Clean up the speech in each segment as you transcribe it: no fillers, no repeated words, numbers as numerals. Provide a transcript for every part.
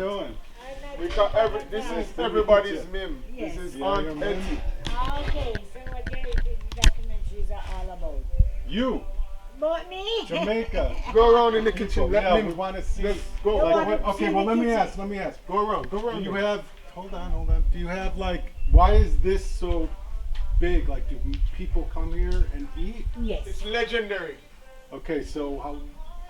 doing? We got this is everybody's Mim. Yes. This is Yeah, Aunt your Mim. Etty. Okay, so what the documentaries are all about? You, About me? Jamaica. Go around in the kitchen. Let Yeah, we Mim. want to see. Let's go. No, Like, wanna what, okay, see well, the kitchen. let me ask. Go around. Go Do around. you have, hold on. Do you have, like, why is this so big? Like, do people come here and eat? Yes. It's legendary. Okay, so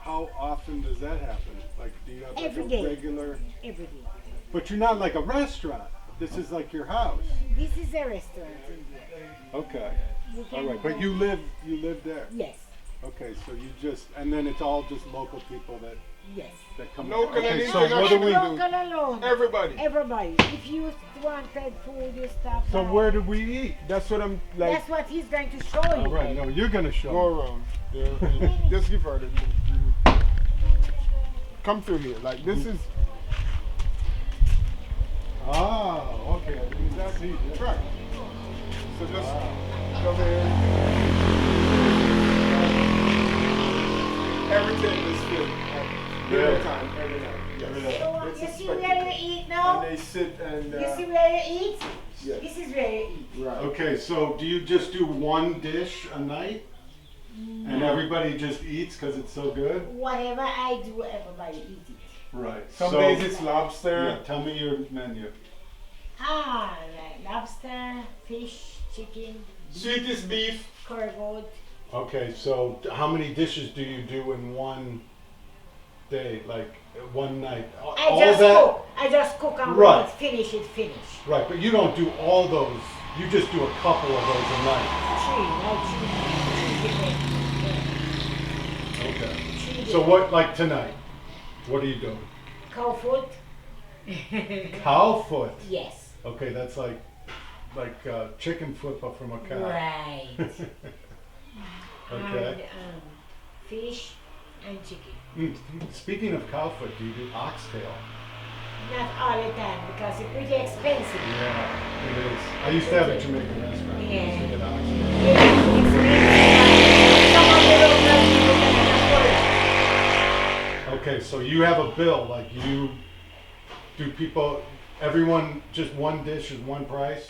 how often does that happen? Like, do you have like Every a day. regular? Every day. But you're not like a restaurant. This is like your house. This is a restaurant in here. Okay. You All can right. But go- you live there. Yes. Okay, so you just, and then it's all just local people that Yes. come. Local and Okay, so what do international. we? Local alone. Everybody. Everybody. If you wanted food, you stop So by. where do we eat? That's what I'm like. That's what he's going to show you. All right. No, you're gonna show. Go me. around. Yeah. Just give her the. Come through here. Like this is Oh, okay. I didn't see this. right. So just Wow. come here. Everything is fit. Dinner Yeah. time every night. Yes. So, It's you see expected. where you eat now? And they sit and. You see where you eat? Yes. This is where you eat. Right. Okay, so do you just do one dish a night, and everybody just eats because it's so good? Whatever I do, everybody eat it. Right. Some so, days it's lobster. Yeah, tell me your menu. Like lobster, fish, chicken, Sweetest beef. curry goat. Okay, so how many dishes do you do in one day, like one night? I just cook and Right. when it's finished, it's finished. Right, but you don't do all those. You just do a couple of those a night. Three Okay. different. So what, like tonight? What are you doing? Cow foot? Cow foot. Yes. Okay, that's like chicken foot, but from a cow. Right. Okay. And fish and chicken. Speaking of cow foot, do you do oxtail? Not all the time because it's pretty expensive. Yeah, it is. I used to have a Jamaican restaurant. I used to get oxtail. Yeah, it's expensive. Some of the local people can afford it. Okay, so you have a bill, like do people, everyone, just one dish is one price?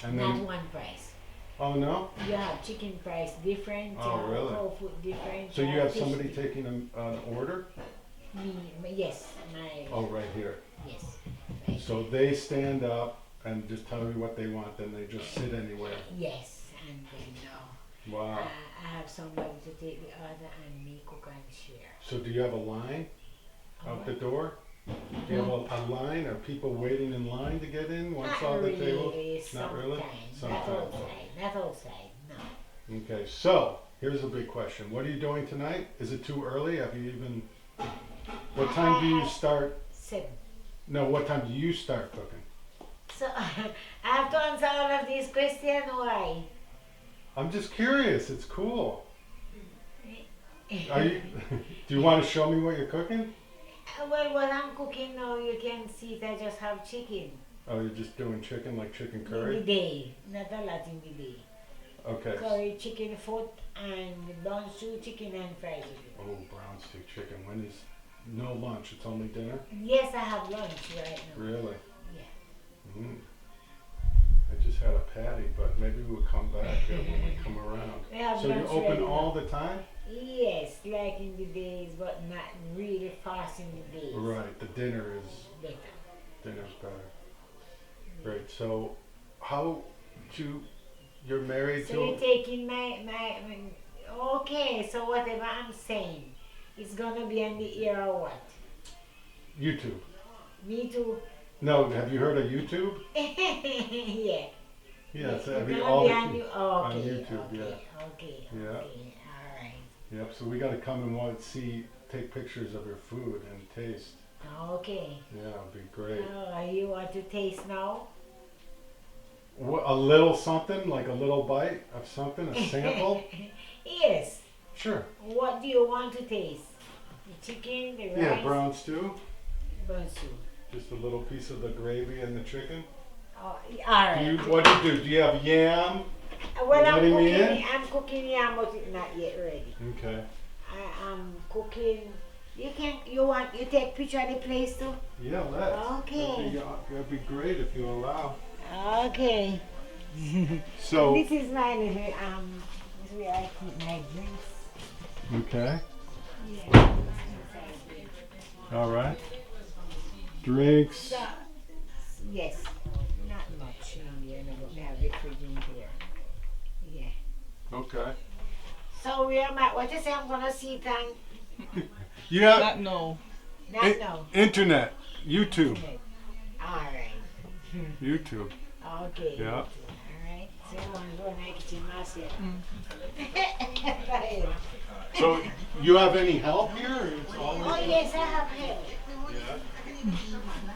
And Not then, one price. oh no? You have chicken price different, Oh, really? cow food different. So you have fish somebody different. taking an order? Yes, my, Oh, right here. yes. Right. So they stand up and just tell you what they want, then they just sit anywhere. Yes, and then Wow. I have somebody to take the order and me cook and share. So do you have a line out the door? Do you have a line? Are people waiting in line to get in once Not all the really, tables? Not really? Not Sometimes. outside, not outside, no. Okay, so here's a big question. What are you doing tonight? Is it too early? Have you even? What time do you start? 7. No, what time do you start cooking? So I have to answer all of these questions. Why? I'm just curious. It's cool. Are you? Do you want to show me what you're cooking? Well, what I'm cooking now, you can see that I just have chicken. Oh, you're just doing chicken, like chicken In the curry? day, not a lot in the day. Okay. Curry, chicken foot, and brown stew chicken and fried chicken. Oh, brown stew chicken. When is no lunch? It's only dinner? Yes, I have lunch right now. Really? Yeah. Mm. I just had a patty, but maybe we'll come back when we come around. We have So you lunch open ready all now. the time? Yes, like in the days, but not really fast in the days. Right. The dinner is Better. dinner's better. Great. So, how you're married So you're to? taking okay, so whatever I'm saying, it's gonna be on the air or what? YouTube. Me too. No, have you heard of YouTube? Yeah. Yeah, it's You're every gonna all be the, on, on okay, YouTube, okay, yeah. okay, Yeah. okay, alright. Yep. So we got to come and take pictures of your food and taste. Okay. Yeah, it'd be great. You want to taste now? A little something, like a little bite of something, a sample. Yes. Sure. What do you want to taste? The chicken, the rice? Yeah, brown stew. Brown stew. Just a little piece of the gravy and the chicken. Oh, alright. What do you do? Do you have yam? Well, letting me in? I'm cooking yam, but it's not yet ready. Okay. I'm cooking You take picture of the place too? Yeah, let's. Okay. That'd be great if you allow. Okay. So, This is my little this is where I keep my drinks. okay, Yeah. all right. Drinks. Yes. Not much in here, no, but we have the fridge in here. Yeah. Okay. So we are at what you say I'm gonna see then? Yeah, Not no. Not now. internet, YouTube, Alright. YouTube. Okay. Yeah. Alright. So you want to go and make it in myself. So, you have any help here? Or it's always Oh yes, I have help. Yeah.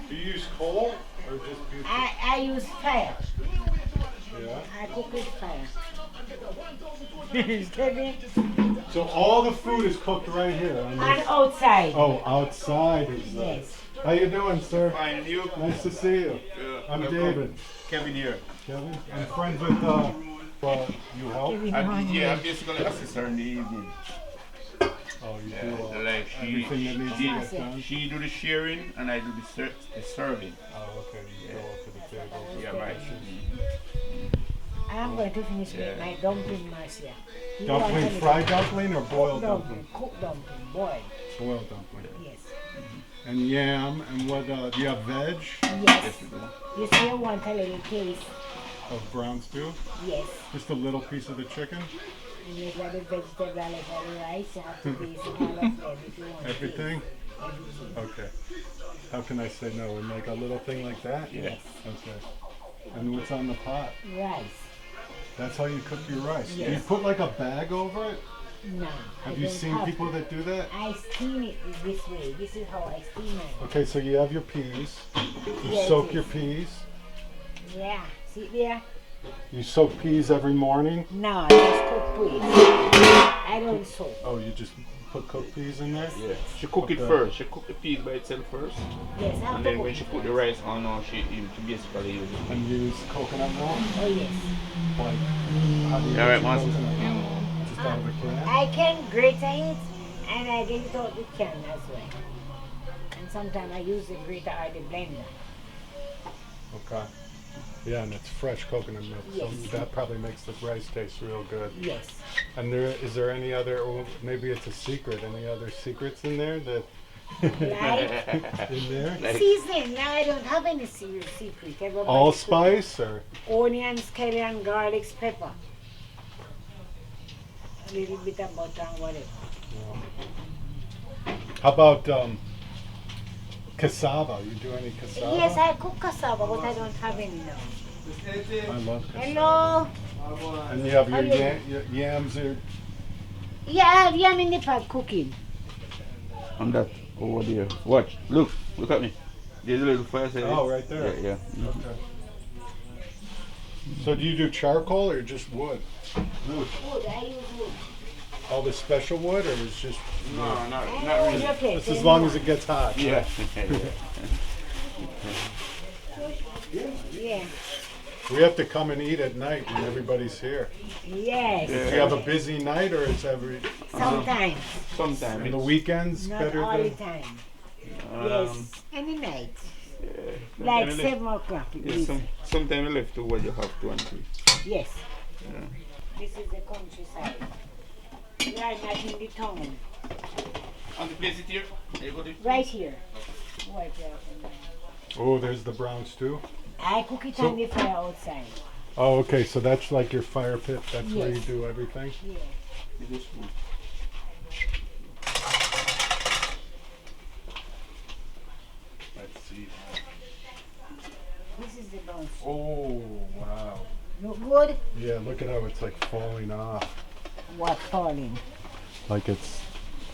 Do you use coal or just butane? I use fire. Yeah. I cook with fire. Steady. So all the food is cooked right here. On And this. outside. Oh, outside is that. Yes. How you doing, sir? Fine, and you? Nice to see you. I'm David. Kevin here. Kevin. I'm friends with you help. Yeah, I'm basically assistant in the evening. Oh, you Yeah, do like everything that needs to get done. she do the sharing and I do the serving. Oh, okay. You go up to the table. Yeah, right. I'm going to finish with my dumpling, Marcia. You want Dumpling, anything? fried dumpling or boiled Dumpling, dumpling? cooked dumpling, boiled. Boiled dumpling. Yes. And yam, and what, do you have veg Yes. You see, I want a little taste. of brown stew? Yes. Just a little piece of the chicken? And you got the vegetable, I like all the rice, you have to taste all of them if you want Everything? to taste everything. Okay. How can I say no? And like a little thing like that? Yeah. Okay. And what's on the pot? Rice. That's how you cook your rice. Do you Yes. put like a bag over it? No. Have you seen people that do that? I steam it this way. This is how I steam it. Okay, so you have your peas. You Yes, soak yes. your peas. Yeah. See there? You soak peas every morning. No, just cook peas. I don't soak. Oh, you just put cooked peas in there? Yeah. She cook it Okay. first. She cook the peas by itself first. Yes, I have And to then cook. when she put the rice on, she basically use it. And use coconut milk? Oh yes. Like, how do you Yeah, right, use Monster. coconut milk? Just out of a can? I can grate it and I get it out the can as well. And sometimes I use the grater or the blender. Okay. Yeah, and it's fresh coconut milk, so Yes. that probably makes the rice taste real good. Yes. And is there any other, or maybe it's a secret, any other secrets in there that, Like in there? seasoning. Now I don't have any serious secret. Everybody Allspice or? onions, scallion, garlic, pepper. A little bit of butter and whatever. How about cassava? You do any cassava? Yes, I cook cassava, but I don't have any now. I love cassava. Hello. And you have your, How you your yams are, Yeah, I have yam in the pot cooking. And that over there. Watch. Look at me. There's a little fire. oh, right there. Yeah. Okay. So do you do charcoal or just wood? Wood, I use wood. All the special wood or is just wood? No, not Oh, really. okay, Just then as long no. as it gets hot. Yeah. Yeah. We have to come and eat at night when everybody's here. Yes. Do you have a busy night or it's every, Sometimes. Sometimes. in the weekends Not better all the than? time. Um, Yes. Any night. Yeah. Like Sometimes 7 o'clock. Yeah, sometimes you left to what you have to and three. Yes. Yeah. This is the countryside. We are not in the town. And the place it here? There you go there. Right here. Right there. Oh, there's the brown stew. I cook it So- on the fire outside. Oh, okay, so that's like your fire pit, that's where you Yes. do everything? Yeah. This is food. Let's see. This is the bone. Oh, wow. Look good? Yeah, look at how it's like falling off. What falling? Like it's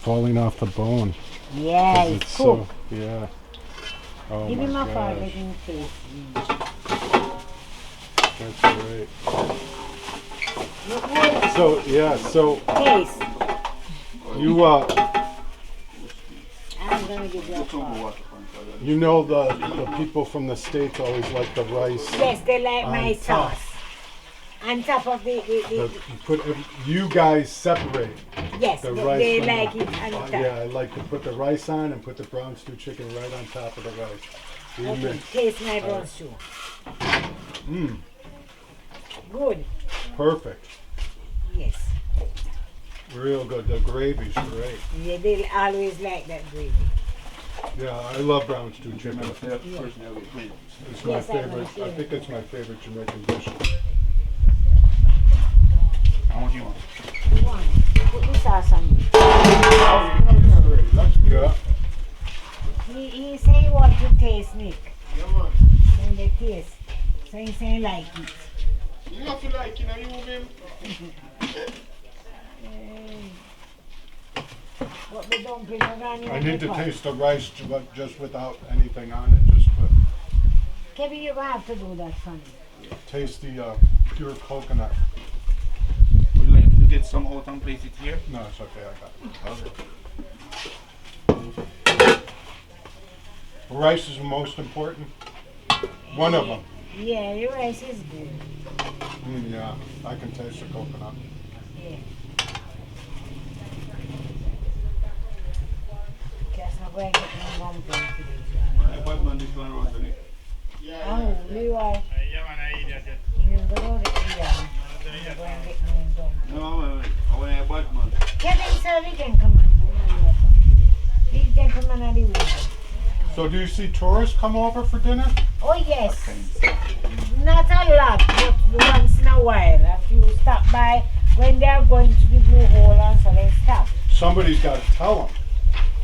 falling off the bone. 'Cause Yeah, it's cooked. so, yeah. Oh Give my him a fire, let gosh, him taste. that's great. Look good. So, yeah, so Taste. you, I'm gonna give you a Put some fire. water on for you know the people from the States always like the rice. Yes, they like On my top. sauce. On top of You guys separate yes, the they, rice. they from like the- it on top. Yeah, I like to put the rice on and put the brown stew chicken right on top of the rice. We Okay, mix. taste my brown stew. Mmm, Good. perfect. Yes. Real good. The gravy's great. Yeah, they always like that gravy. Yeah, I love brown stew chicken. That's the first thing I would win. It's my Yes, I favorite. know, I yeah. think it's my favorite Jamaican dish. How much you want? One. Put the sauce on it. Yeah. He say he want to taste Nick. And the taste. So he say he like it. You have to like, you know, you Mims. What the dumpling are gonna I need to taste the rice just without anything on it. Just put, Kevin, you're gonna have to do that for me. taste the pure coconut. Would you like me to get some out and place it here? No, it's okay. I got it. Okay. Rice is the most important. One of them. Yeah, your rice is good. Yeah, I can taste the coconut. Yeah. Guess I'm going to get my dumpling today. I bought man this one around the neck. Oh, Leroy. Yeah, man, I eat that. You go to the I'm going to get my dumpling. No, I want a bad man. Kevin, sir, we can come on. These gentlemen are the winners. So do you see tourists come over for dinner? Oh, yes. Not a lot, but once in a while. If you stop by, when they are going to the blue hole, and so they stop. Somebody's got to tell them.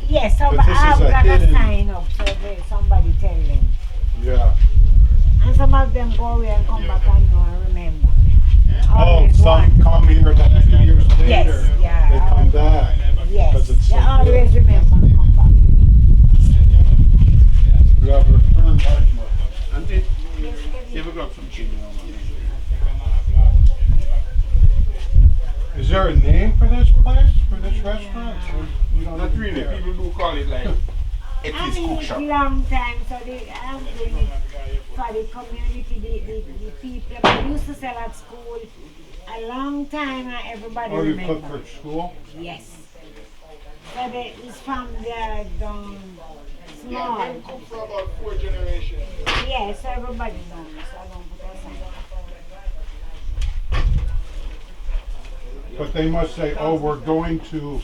Yes, But somebody this is have a got a hidden- sign up, so somebody tell them. Yeah. And some of them go away and come back and know and remember. Oh, Always some one. come here then 2 years later. Yes, yeah. They come back. Yes, 'Cause it's they so always good. remember and come back. You have returned back. Auntie, see if we grab some chili now, man. Is there a name for this place, for this restaurant? Or you don't Not even really. care? People do call it like I Etty's mean, Cook it's Shop. long time, so I'm doing it for the community, the people. I used to sell at school a long time, and everybody Oh, you cook remember. for school? Yes. So it's from the small. Them cook for about 4 generations. Yeah, so everybody knows. So I don't put that sign. But they must say, oh, we're going to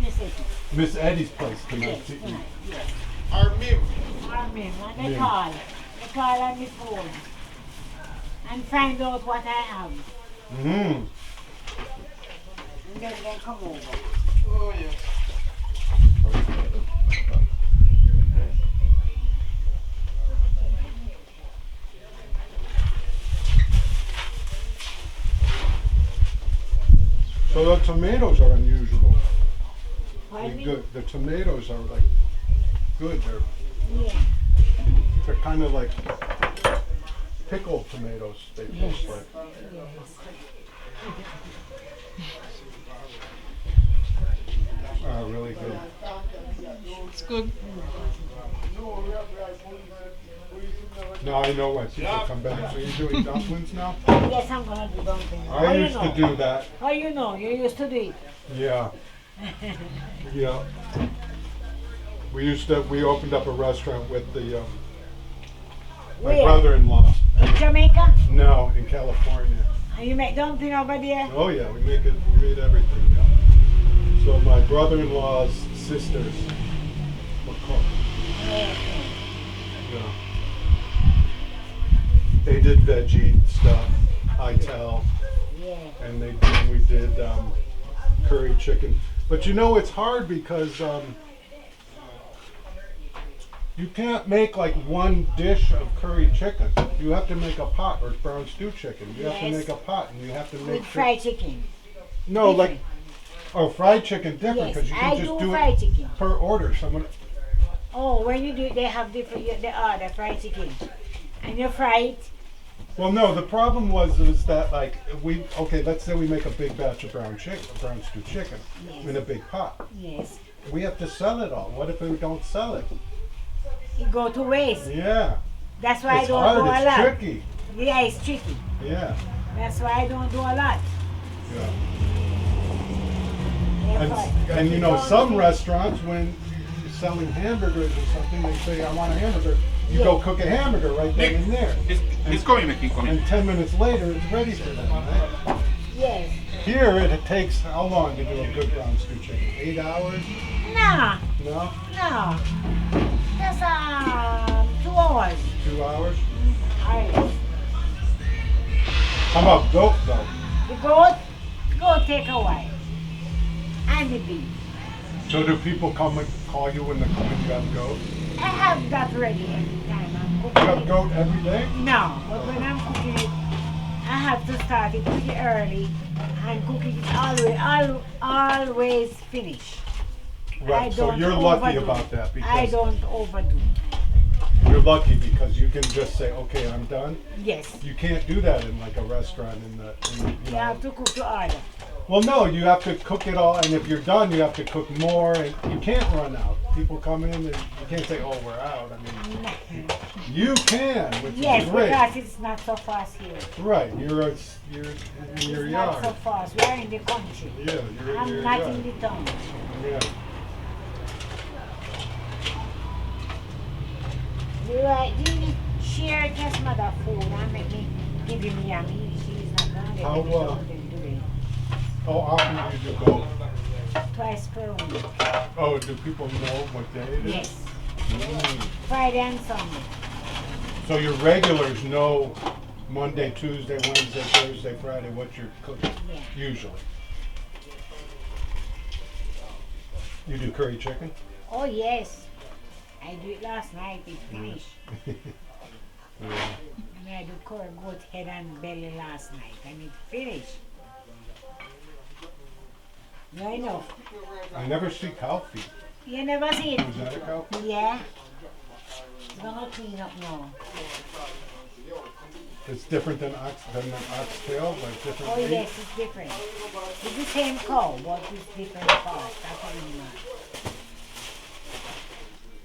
Yes, it is. Miss Eddie's place tonight Yes, to eat. tonight. Yes. Our Mims. Amen. And they Yeah. call. They call on the phone and find out what I have. Mm. And then they come over. Oh, yes. So the tomatoes are unusual. Pardon They're me? good. The tomatoes are like good. Yeah. They're kind of like pickled tomatoes. They taste Yes. like. Yes. Really good. It's good. Now I know why people come back. So you're doing dumplings now? Yes, I'm gonna do dumpling. I used to do that. How you know? You used to do it. Yeah. Yeah. We opened up a restaurant with my Where? brother-in-law. In Jamaica? No, in California. And you make dumpling over there? Oh yeah, we made everything. Yeah. So my brother-in-law's sisters were cook. Yeah. Yeah. They did veggie stuff, ITEL, Yeah. and we did curry chicken. But you know it's hard because you can't make like one dish of curry chicken. You have to make a pot or brown stew chicken. You have to Yes. make a pot, and you have to make With fried chicken. no like Different. fried chicken different Yes, because you I can do just do fried it chicken. per order. Someone Oh, when you do it, they have different. They order fried chicken, and you fry it. well no, the problem was that like let's say we make a big batch of brown stew chicken in a big pot. Yes. We have to sell it all. What if we don't sell it? It go to waste. Yeah. That's why It's I don't hard, go a it's lot. tricky. Yeah, it's tricky. Yeah. That's why I don't do a lot. Yeah. Therefore, And you know, don't some do- restaurants, when you're selling hamburgers or something, they say, I want a hamburger. You go cook a hamburger right then and there. It's coming, Mickey, coming. And 10 minutes later, it's ready for them, right? Yes. Here, it takes how long to do a good brown stew chicken? 8 hours? No, No? no. Just 2 hours. 2 hours? Alright. How about goat, though? The goat take a while. And the beef. So do people come and call you when they come and you have goat? I have that ready every time I'm You cooking have it. goat every day? No, but when I'm cooking it, I have to start it pretty early and cooking it always finish. I Right, so don't you're lucky overdo about it. that I because don't overdo. you're lucky because you can just say, okay, I'm done. Yes, You can't do that in like a restaurant you you know. have to cook to order. Well, no, you have to cook it all, and if you're done, you have to cook more, and you can't run out. People come in, and you can't say, "Oh, we're out." I mean, you can, which Yes, is great. because it's not so fast here. Right, you're in It's your not so yard. fast. We are in the country. Yeah, you're in I'm your not yard. in the town. Yeah. You share just mother food and make me give me a meal. She's not gonna How, let me do it. How often do you go? Twice per week. Oh, do people know what day it is? Yes. Mm. Friday and Sunday. So your regulars know Monday, Tuesday, Wednesday, Thursday, Friday what you're cooking, Yeah. usually. You do curry chicken? Oh yes. I do it last night. It finished. Yeah. And I do curry goat head and belly last night, and it finished. No, I know. I never see cow feet. You never see it. Is that a cow feet? Yeah. It's gonna clean up now. It's different than an oxtail, like different Oh meat? yes, it's different. It's the same cow, but it's different parts. That's what you mean.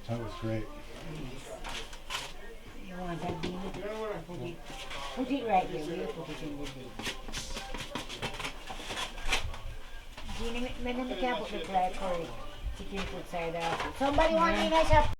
That was great. You want that bean? Put it right there. We'll put it in the bin. Gina, me can't put the dry curry chicken food side out. Somebody want me in a shop?